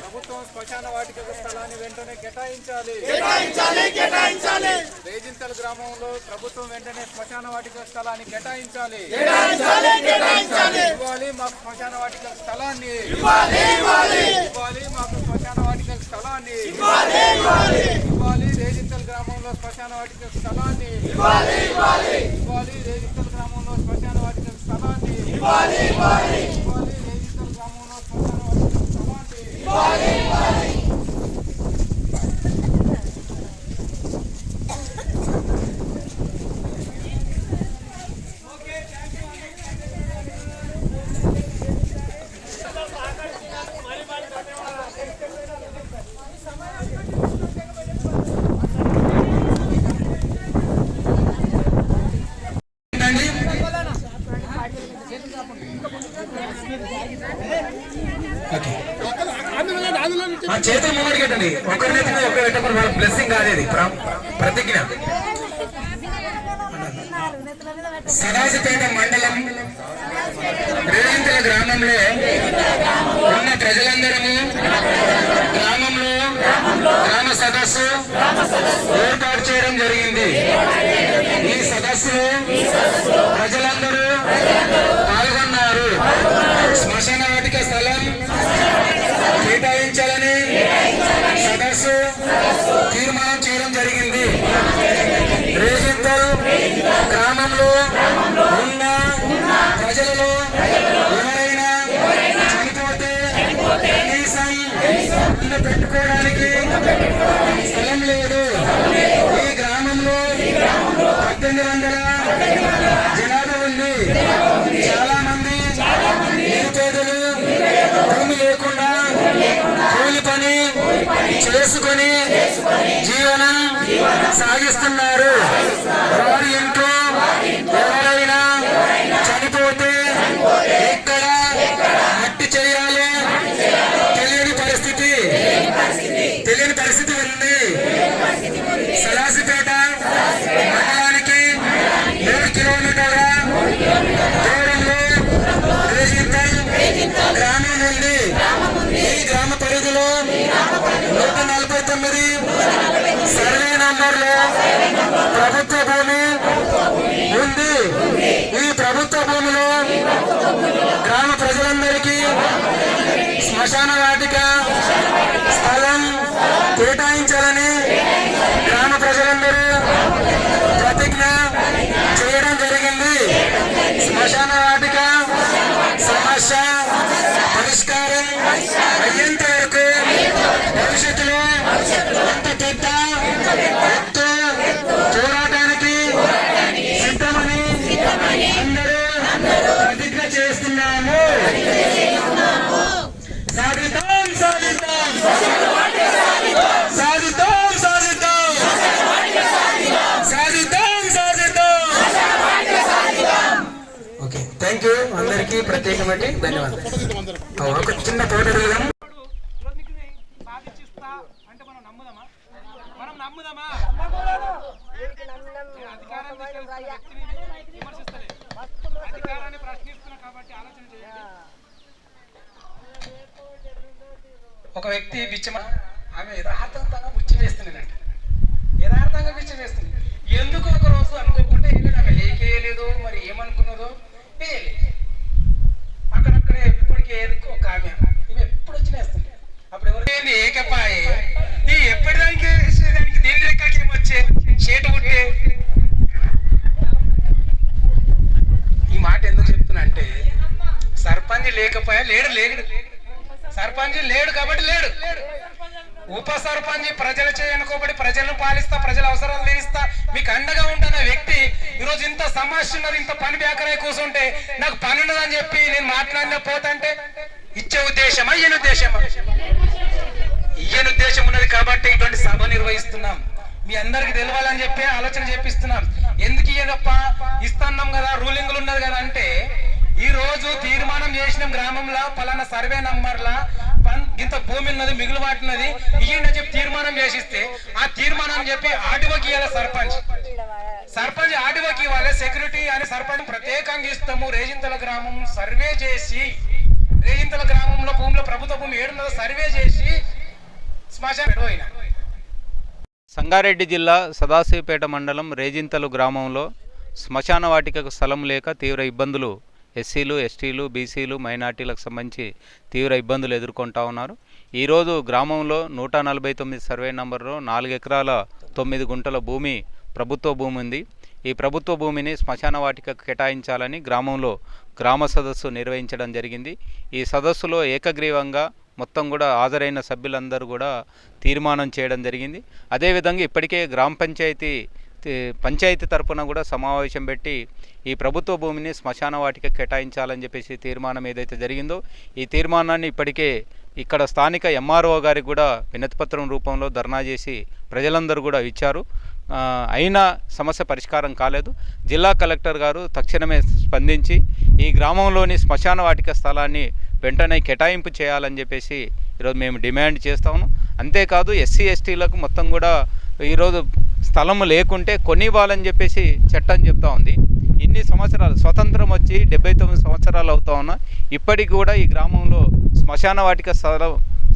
ప్రభుత్వం శ్మశాన వాటిక స్థలాన్ని వెంటనే కేటాయించాలి. రేజింతల్ గ్రామంలో ప్రభుత్వం వెంటనే శ్మశాన వాటిక స్థలాన్ని కేటాయించాలి. ఇవ్వాలి మాకు శ్మశాన వాటిక స్థలాన్ని. ఇవ్వాలి మాకు శ్మశాన వాటిక స్థలాన్ని. ఇవ్వాలి రేజింతల్ గ్రామంలో శ్మశాన వాటిక స్థలాన్ని. ఇవ్వాలి రేజింతల్ గ్రామంలో శ్మశాన వాటిక స్థలాన్ని. ఇవ్వాలి రేజింతల్ గ్రామంలో శ్మశాన వాటిక స్థలాన్ని. చేతులు ముంగడి కట్టండి. ఒకరినైతే ఒకరు పెట్టకుండా వాళ్ళ బ్లెస్సింగ్ కాదేది ప్రతిజ్ఞ. సదాశివపేట మండలం రేజింతల గ్రామంలో ఉన్న ప్రజలందరము గ్రామంలో గ్రామ సదస్సు ఏర్పాటు చేయడం జరిగింది. ఈ సదస్సులో ప్రజలందరూ పాల్గొన్నారు. శ్మశాన వాటిక స్థలం కేటాయించాలని సదస్సు తీర్మానం చేయడం జరిగింది. రేజింతల్ గ్రామంలో ఉన్న ప్రజలలో ఎవరైనా చనిపోతే కనీసం ఇల్లు పెట్టుకోవడానికి స్థలం లేదు. ఈ గ్రామంలో 1800 జనాభా ఉంది. చాలా మంది నిరుపేదలు భూమి లేకుండా కూలి పని చేసుకొని జీవనం సాగిస్తున్నారు. వారి ఇంట్లో ఎవరైనా చనిపోతే ఎక్కడ మట్టి చేయాలో తెలియని పరిస్థితి ఉంది. సదాశివపేట మండలానికి 3 కిలోమీటర్ల దూరంలో రేజింతల్ గ్రామం ఉంది. ఈ గ్రామ పరిధిలో 149 సర్వే నంబర్లో ప్రభుత్వ భూమి ఉంది. ఈ ప్రభుత్వ భూమిలో గ్రామ ప్రజలందరికీ శ్మశాన వాటిక స్థలం కేటాయించాలని గ్రామ ప్రజలందరూ ప్రతిజ్ఞ చేయడం జరిగింది. శ్మశాన వాటిక సమస్య పరిష్కారం అయ్యేంత వరకు భవిష్యత్తులో ఎంత పెద్ద ఎత్తు పోరాటానికి సిద్ధమని అందరూ ప్రతిజ్ఞ చేస్తున్నాము. సాధిద్దాం సాధిద్దాం సాధిద్దాం సాధిద్దాం సాధిద్దాం సాధిద్దాం. ఓకే, థ్యాంక్ యూ అందరికీ ప్రత్యేకమైన ధన్యవాదాలు. ఒక చిన్న ఫోటో దిగుదాం. అధికారాన్ని ప్రశ్నిస్తున్నా కాబట్టి ఆలోచన చేయండి. ఒక వ్యక్తి బిచ్చమ ఆమె యథార్థంగా బిచ్చం వేస్తున్నాడంట. యథార్థంగా బిచ్చం వేస్తుంది. ఎందుకు ఒక రోజు అనుకోకుండా ఆమె లేకేయలేదు, మరి ఏమనుకున్నదో వేయలేదు. అక్కడక్కడే ఎప్పటికీ ఏదుకో ఒక ఆమె ఈమె ఎప్పుడు వచ్చిన వేస్తుంది. అప్పుడు ఎవరు ఏకపాయే ఈ ఎప్పటిదానికి వేసేదానికి దేని లెక్కకి ఏమొచ్చే చేటు పుట్టే. ఈ మాట ఎందుకు చెప్తున్నా అంటే సర్పంచ్ లేకపోయా లేడు సర్పంచ్ లేడు కాబట్టి లేడు. ఉప సర్పంచ్ ప్రజల చేయనుకోబడి ప్రజలను పాలిస్తా, ప్రజల అవసరాలు తీరుస్తా, మీకు అండగా ఉంటున్న వ్యక్తి ఈరోజు ఇంత సమస్య ఉన్నది, ఇంత పని బేకరై కూర్చుంటే నాకు పని ఉన్నదని చెప్పి నేను మాట్లాడిన పోతంటే ఇచ్చే ఉద్దేశమా ఈయన ఉద్దేశమా? ఈయన ఉద్దేశం ఉన్నది కాబట్టి ఇటువంటి సభ నిర్వహిస్తున్నాం. మీ అందరికి తెలవాలని చెప్పి ఆలోచన చేపిస్తున్నాం. ఎందుకు ఇయ్యదప్ప ఇస్తున్నాం కదా, రూలింగ్లు ఉన్నది కదా అంటే ఈ రోజు తీర్మానం చేసిన గ్రామంలో పలానా సర్వే నంబర్లా ఇంత భూమి ఉన్నది మిగులు వాటినది ఇయ్యండి చెప్పి తీర్మానం చేసిస్తే ఆ తీర్మానం చెప్పి ఆడివకి ఇవ్వాలి సర్పంచ్ ఆడివకి ఇవ్వాలి సెక్యూరిటీ అని సర్పంచ్ ప్రత్యేకంగా ఇస్తాము. రేజింతల గ్రామం సర్వే చేసి రేజింతల గ్రామంలో భూమిలో ప్రభుత్వ భూమి ఏడున్నదో సర్వే చేసి శ్మశానం పెడవైన. సంగారెడ్డి జిల్లా సదాశివపేట మండలం రేజింతలు గ్రామంలో శ్మశాన వాటికకు స్థలం లేక తీవ్ర ఇబ్బందులు ఎస్సీలు, ఎస్టీలు, బీసీలు, మైనార్టీలకు సంబంధించి తీవ్ర ఇబ్బందులు ఎదుర్కొంటా ఉన్నారు. ఈరోజు గ్రామంలో 149 సర్వే నంబర్లో 4 ఎకరాల 9 గుంటల భూమి ప్రభుత్వ భూమి ఉంది. ఈ ప్రభుత్వ భూమిని శ్మశాన వాటికకు కేటాయించాలని గ్రామంలో గ్రామ సదస్సు నిర్వహించడం జరిగింది. ఈ సదస్సులో ఏకగ్రీవంగా మొత్తం కూడా హాజరైన సభ్యులందరూ కూడా తీర్మానం చేయడం జరిగింది. అదేవిధంగా ఇప్పటికే గ్రామ పంచాయతీ తరపున కూడా సమావేశం పెట్టి ఈ ప్రభుత్వ భూమిని శ్మశాన వాటిక కేటాయించాలని చెప్పేసి తీర్మానం ఏదైతే జరిగిందో ఈ తీర్మానాన్ని ఇప్పటికే ఇక్కడ స్థానిక ఎంఆర్ఓ గారికి కూడా వినతిపత్రం రూపంలో ధర్నా చేసి ప్రజలందరూ కూడా ఇచ్చారు. అయినా సమస్య పరిష్కారం కాలేదు. జిల్లా కలెక్టర్ గారు తక్షణమే స్పందించి ఈ గ్రామంలోని శ్మశాన వాటిక స్థలాన్ని వెంటనే కేటాయింపు చేయాలని చెప్పేసి ఈరోజు మేము డిమాండ్ చేస్తాము. అంతేకాదు ఎస్సీ ఎస్టీలకు మొత్తం కూడా ఈరోజు స్థలం లేకుంటే కొనివ్వాలని చెప్పేసి చట్టం చెప్తా ఉంది. ఇన్ని సంవత్సరాలు స్వతంత్రం వచ్చి 79 సంవత్సరాలు అవుతా ఉన్నా ఇప్పటికి కూడా ఈ గ్రామంలో శ్మశాన వాటిక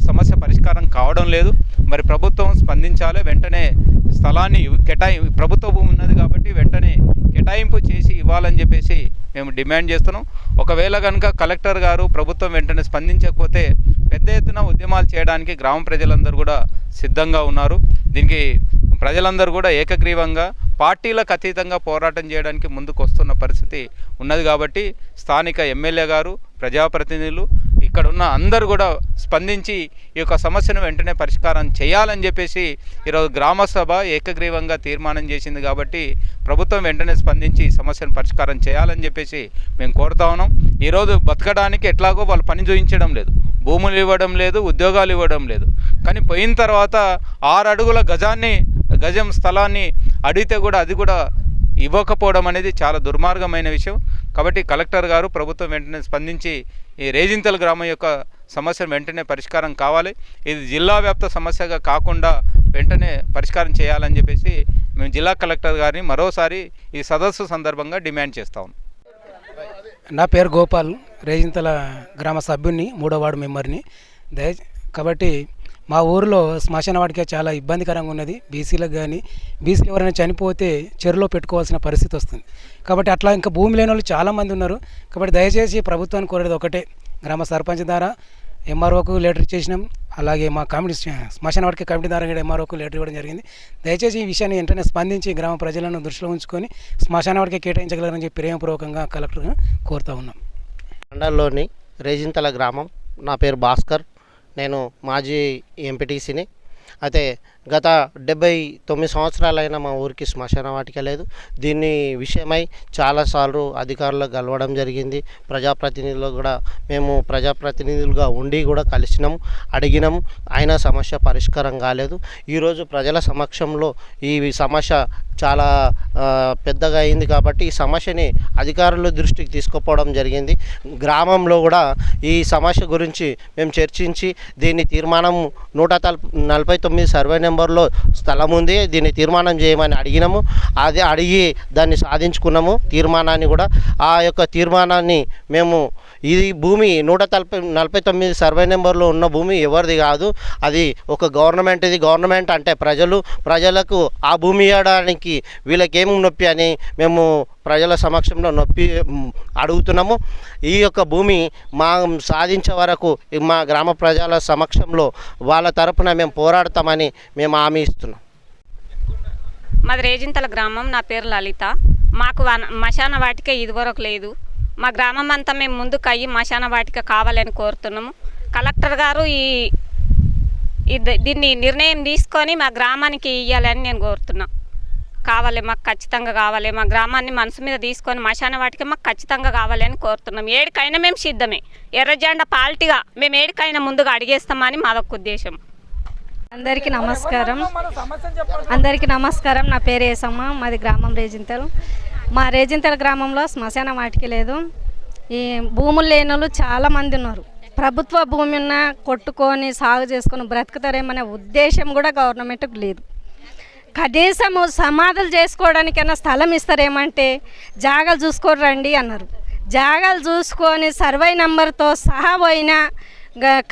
సమస్య పరిష్కారం కావడం లేదు. మరి ప్రభుత్వం స్పందించాలి, వెంటనే స్థలాన్ని ప్రభుత్వ భూమి ఉన్నది కాబట్టి వెంటనే కేటాయింపు చేసి ఇవ్వాలని చెప్పేసి మేము డిమాండ్ చేస్తున్నాం. ఒకవేళ కనుక కలెక్టర్ గారు ప్రభుత్వం వెంటనే స్పందించకపోతే పెద్ద ఎత్తున ఉద్యమాలు చేయడానికి గ్రామ ప్రజలందరూ కూడా సిద్ధంగా ఉన్నారు. దీనికి ప్రజలందరూ కూడా ఏకగ్రీవంగా పార్టీలకు అతీతంగా పోరాటం చేయడానికి ముందుకు వస్తున్న పరిస్థితి ఉన్నది. కాబట్టి స్థానిక ఎమ్మెల్యే గారు, ప్రజాప్రతినిధులు ఇక్కడ ఉన్న అందరూ కూడా స్పందించి ఈ యొక్క సమస్యను వెంటనే పరిష్కారం చేయాలని చెప్పేసి ఈరోజు గ్రామ సభ ఏకగ్రీవంగా తీర్మానం చేసింది. కాబట్టి ప్రభుత్వం వెంటనే స్పందించి సమస్యను పరిష్కారం చేయాలని చెప్పేసి మేము కోరుతా ఉన్నాం. ఈరోజు బతకడానికి ఎట్లాగో వాళ్ళు పని చూపించడం లేదు, భూములు ఇవ్వడం లేదు, ఉద్యోగాలు ఇవ్వడం లేదు. కానీ పోయిన తర్వాత 6 అడుగుల గజం స్థలాన్ని అడిగితే కూడా అది కూడా ఇవ్వకపోవడం అనేది చాలా దుర్మార్గమైన విషయం. కాబట్టి కలెక్టర్ గారు ప్రభుత్వం వెంటనే స్పందించి ఈ రేజింతల గ్రామం యొక్క సమస్యను వెంటనే పరిష్కారం కావాలి. ఇది జిల్లా వ్యాప్త సమస్యగా కాకుండా వెంటనే పరిష్కారం చేయాలని చెప్పేసి మేము జిల్లా కలెక్టర్ గారిని మరోసారి ఈ సదస్సు సందర్భంగా డిమాండ్ చేస్తాం. నా పేరు గోపాల్, రేజింతల గ్రామ సభ్యుని, 3వ వార్డు మెంబర్ని. కాబట్టి మా ఊరిలో శ్మశాన వాటిక చాలా ఇబ్బందికరంగా ఉన్నది. బీసీలకు కానీ బీసీలు ఎవరైనా చనిపోతే చెరువులో పెట్టుకోవాల్సిన పరిస్థితి వస్తుంది. కాబట్టి అట్లా ఇంకా భూమి లేని వాళ్ళు చాలామంది ఉన్నారు. కాబట్టి దయచేసి ప్రభుత్వాన్ని కోరేది ఒకటే, గ్రామ సర్పంచ్ ద్వారా ఎంఆర్ఓకు లెటర్ ఇచ్చేసినాం. అలాగే మా కమిటీ శ్మశాన వాటిక కమిటీ ద్వారా కూడా ఎంఆర్ఓకు లెటర్ ఇవ్వడం జరిగింది. దయచేసి ఈ విషయాన్ని వెంటనే స్పందించి గ్రామ ప్రజలను దృష్టిలో ఉంచుకొని శ్మశాన వాటిక కేటాయించగలరని చెప్పి ప్రేమపూర్వకంగా కలెక్టర్గా కోరుతూ ఉన్నాం. మండలంలోని రేజింతల గ్రామం. నా పేరు భాస్కర్, నేను మాజీ ఎంపీటీసీని. అయితే గత 79 సంవత్సరాలైనా మా ఊరికి శ్మశాన వాటిక లేదు. దీన్ని విషయమై చాలాసార్లు అధికారులకు కలవడం జరిగింది. ప్రజాప్రతినిధులు కూడా మేము ప్రజాప్రతినిధులుగా ఉండి కూడా కలిసినాం, అడిగినాం. అయినా సమస్య పరిష్కారం కాలేదు. ఈరోజు ప్రజల సమక్షంలో ఈ సమస్య చాలా పెద్దగా అయింది కాబట్టి ఈ సమస్యని అధికారుల దృష్టికి తీసుకుపోవడం జరిగింది. గ్రామంలో కూడా ఈ సమస్య గురించి మేము చర్చించి దీన్ని తీర్మానం 149 సర్వే నెంబర్లో స్థలం ఉంది, దీన్ని తీర్మానం చేయమని అడిగినాము. అది అడిగి దాన్ని సాధించుకున్నాము తీర్మానాన్ని కూడా. ఆ యొక్క తీర్మానాన్ని మేము ఇది భూమి 149 సర్వే నెంబర్లో ఉన్న భూమి ఎవరిది కాదు, అది ఒక గవర్నమెంట్ది. గవర్నమెంట్ అంటే ప్రజలకు ఆ భూమి ఇవ్వడానికి వీళ్ళకేం నొప్పి అని మేము ప్రజల సమక్షంలో నొప్పి అడుగుతున్నాము. ఈ యొక్క భూమి మా సాధించే వరకు మా గ్రామ ప్రజల సమక్షంలో వాళ్ళ తరపున మేము పోరాడతామని మేము హామీ ఇస్తున్నాం. మాది రేజింతల గ్రామం. నా పేరు లలిత. మాకు శ్మశాన వాటిక ఇదివరకు లేదు. మా గ్రామం అంతా మేము ముందుకు అయ్యి శ్మశాన వాటిక కావాలని కోరుతున్నాము. కలెక్టర్ గారు దీన్ని నిర్ణయం తీసుకొని మా గ్రామానికి ఇవ్వాలని నేను కోరుతున్నా. కావాలి, మాకు ఖచ్చితంగా కావాలి. మా గ్రామాన్ని మనసు మీద తీసుకొని శ్మశాన వాటిక మాకు ఖచ్చితంగా కావాలి అని కోరుతున్నాం. ఏడికైనా మేము సిద్ధమే. ఎర్రజెండా పార్టీగా మేము ఏడికైనా ముందుగా అడిగేస్తామని మాదొక ఉద్దేశం. అందరికీ నమస్కారం. నా పేరు ఏసమ్మ. మాది గ్రామం రేజింతలు. మా రేజింతల గ్రామంలో శ్మశాన వాటిక లేదు. ఈ భూములు లేని వాళ్ళు చాలామంది ఉన్నారు. ప్రభుత్వ భూమి ఉన్న కొట్టుకొని సాగు చేసుకొని బ్రతుకుతారేమనే ఉద్దేశం కూడా గవర్నమెంట్కి లేదు. కనీసము సమాధులు చేసుకోవడానికైనా స్థలం ఇస్తారేమంటే జాగాలు చూసుకొని రండి అన్నారు. జాగాలు చూసుకొని సర్వే నెంబర్తో సహా పోయిన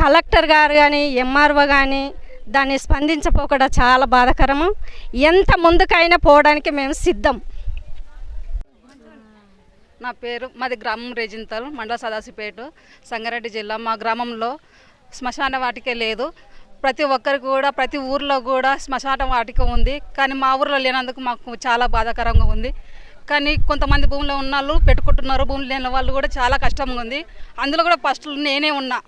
కలెక్టర్ గారు కానీ ఎంఆర్ఓ కానీ దాన్ని స్పందించపోకుండా చాలా బాధాకరము. ఎంత ముందుకైనా పోవడానికి మేము సిద్ధం. నా పేరు మాది గ్రామం రేజింతల్, మండల సదాశివపేట, సంగారెడ్డి జిల్లా. మా గ్రామంలో శ్మశాన వాటిక లేదు. ప్రతి ఒక్కరికి కూడా ప్రతి ఊర్లో కూడా శ్మశాన వాటిక ఉంది. కానీ మా ఊర్లో లేనందుకు మాకు చాలా బాధాకరంగా ఉంది. కానీ కొంతమంది భూమిలో ఉన్న వాళ్ళు పెట్టుకుంటున్నారు, భూమి లేని వాళ్ళు కూడా చాలా కష్టంగా ఉంది. అందులో కూడా ఫస్ట్ నేనే ఉన్నా,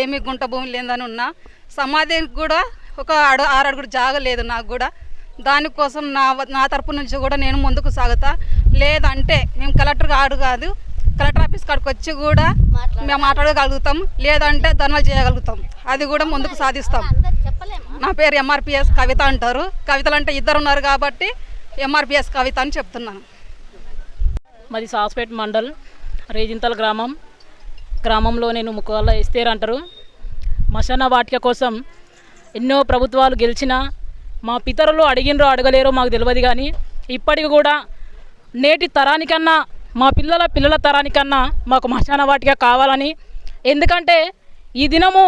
ఏమి గుంట భూమి లేదని ఉన్నా. సమాధికి కూడా ఒక 6 అడుగులు జాగ లేదు నాకు కూడా. దానికోసం నా తరపు నుంచి కూడా నేను ముందుకు సాగుతా. లేదంటే మేము కలెక్టర్ కాదు కలెక్టర్ ఆఫీస్ కాడికి వచ్చి కూడా మేము మాట్లాడగలుగుతాం, లేదంటే ధర్నాలు చేయగలుగుతాం. అది కూడా ముందుకు సాధిస్తాం. నా పేరు ఎంఆర్పిఎస్ కవిత అంటారు. కవితలు అంటే 2 ఉన్నారు కాబట్టి ఎంఆర్పిఎస్ కవిత అని చెప్తున్నాను. మాది సాస్పేట్ మండల్ రేజింతల గ్రామంలో నేను ముక్కవల్ల ఎస్తేర్ అంటారు. శ్మశాన వాటిక కోసం ఎన్నో ప్రభుత్వాలు గెలిచినా మా పితరులు అడిగినరో అడగలేరో మాకు తెలియదు. కానీ ఇప్పటికి కూడా నేటి తరానికన్నా మా పిల్లల తరానికన్నా మాకు శ్మశాన వాటిక కావాలని. ఎందుకంటే ఈ దినము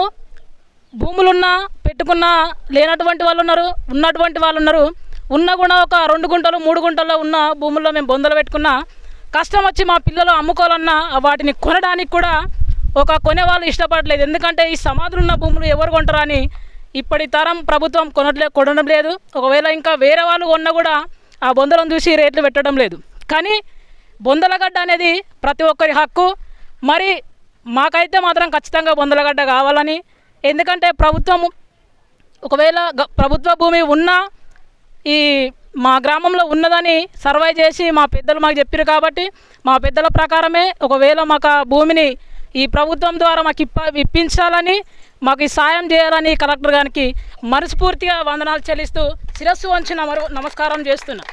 భూములున్నా పెట్టుకున్నా లేనటువంటి వాళ్ళు ఉన్నారు, ఉన్నటువంటి వాళ్ళు ఉన్నారు. ఉన్న కూడా ఒక 2 గుంటలు 3 గుంటల్లో ఉన్న భూముల్లో మేము బొందలు పెట్టుకున్నా కష్టం వచ్చి మా పిల్లలు అమ్ముకోవాలన్నా వాటిని కొనడానికి కూడా కొనేవాళ్ళు ఇష్టపడలేదు. ఎందుకంటే ఈ సమాధులు ఉన్న భూములు ఎవరు కొంటారని ఇప్పటి తరం ప్రభుత్వం కొనడం లేదు. ఒకవేళ ఇంకా వేరే వాళ్ళు కొన్నా కూడా ఆ బొందలను చూసి రేట్లు పెట్టడం లేదు. కానీ బొందలగడ్డ అనేది ప్రతి ఒక్కరి హక్కు. మరి మాకైతే మాత్రం ఖచ్చితంగా బొందలగడ్డ కావాలని. ఎందుకంటే ప్రభుత్వము ఒకవేళ ప్రభుత్వ భూమి ఉన్నా ఈ మా గ్రామంలో ఉన్నదని సర్వే చేసి మా పెద్దలు మాకు చెప్పారు. కాబట్టి మా పెద్దల ప్రకారమే ఒకవేళ మాకు ఆ భూమిని ఈ ప్రభుత్వం ద్వారా మాకు ఇప్పించాలని, మాకు ఈ సాయం చేయాలని కలెక్టర్ గారికి మనస్ఫూర్తిగా వందనాలు చెల్లిస్తూ శిరస్సు వంచి నమస్కారం చేస్తున్నా.